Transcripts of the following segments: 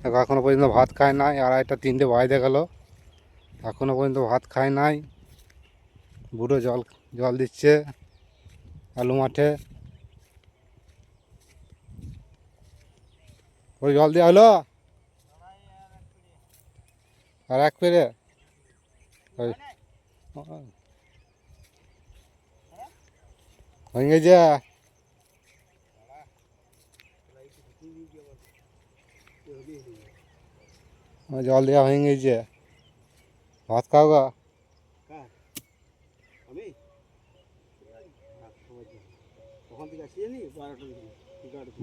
এখনো পর্যন্ত ভাত খায় নাই, 2:30-3টে বাজতে গেল, এখনো পর্যন্ত ভাত খায় নাই। বুড়ো জল জল দিচ্ছে আলু মাঠে। ওই জল দেওয়া হলো আর এক পেরে ওই হয়ে গেছে, জল দেওয়া হয়ে গেছে। ভাত খাও গা।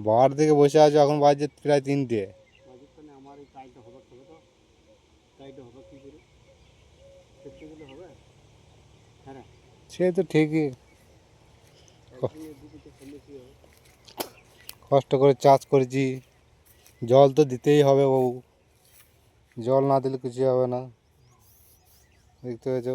বার থেকে বসে আছো, এখন বাজে প্রায় 3টে। সে তো ঠিকই, কষ্ট করে চাষ করেছি, জল তো দিতেই হবে বাবু, জল না দিলে কিছু হবে না। দেখতে পেয়েছ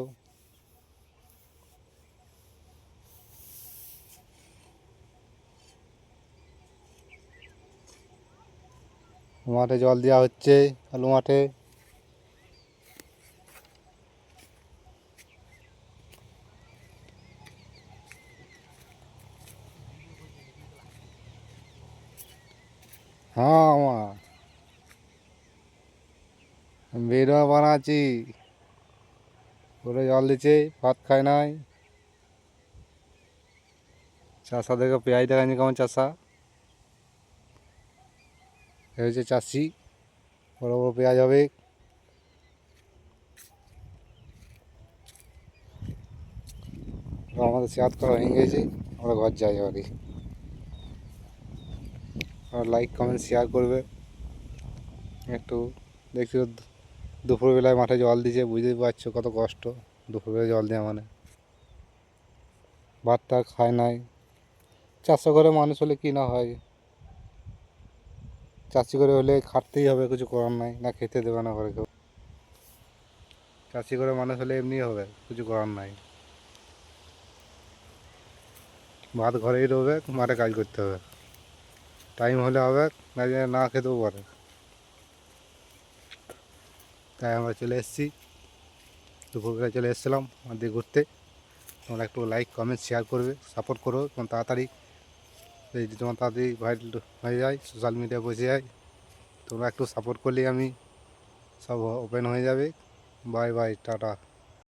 মাঠে জল দেওয়া হচ্ছে, আলু মাঠে। হ্যাঁ আমার ভিডিও বানাচ্ছি, ওরে জল দিচ্ছে, ভাত খায় নাই। চাষা দেখে পেঁয়াজ দেখায়নি কেমন চাষা, এ হচ্ছে চাষি, বড় বড় পেঁয়াজ হবে। আমাদের শেয়ার করা হয়ে গেছে, আমরা ঘর যাই বাড়ি। আর লাইক কমেন্ট শেয়ার করবে একটু। দেখছি দুপুরবেলায় মাঠে জল দিচ্ছে, বুঝতেই পারছো কত কষ্ট দুপুরবেলায় জল দেওয়া মানে। ভাতটা খায় নাই। চারশো করে মানুষ হলে কি না হয়, চাষি করে হলে খাটতেই হবে, কিছু করার নাই, না খেতে দেবে না ঘরে কেউ। চাষি করে মানুষ হলে এমনি হবে, কিছু করার নাই। ভাত ঘরেই রবে, মাঠে কাজ করতে হবে, টাইম হলে হবে, না খেতেও পারে। তাই আমরা চলে এসেছি, দুপুরবেলা চলে এসেছিলাম আমাদের ঘুরতে। তোমরা একটু লাইক কমেন্ট শেয়ার করবে, সাপোর্ট করো, তোমার তাড়াতাড়ি যদি তোমার তাড়াতাড়ি ভাইরাল হয়ে যায়, সোশ্যাল মিডিয়ায় বসে যায়, তোমরা একটু সাপোর্ট করলেই আমি সব ওপেন হয়ে যাবে। Bye bye, tata.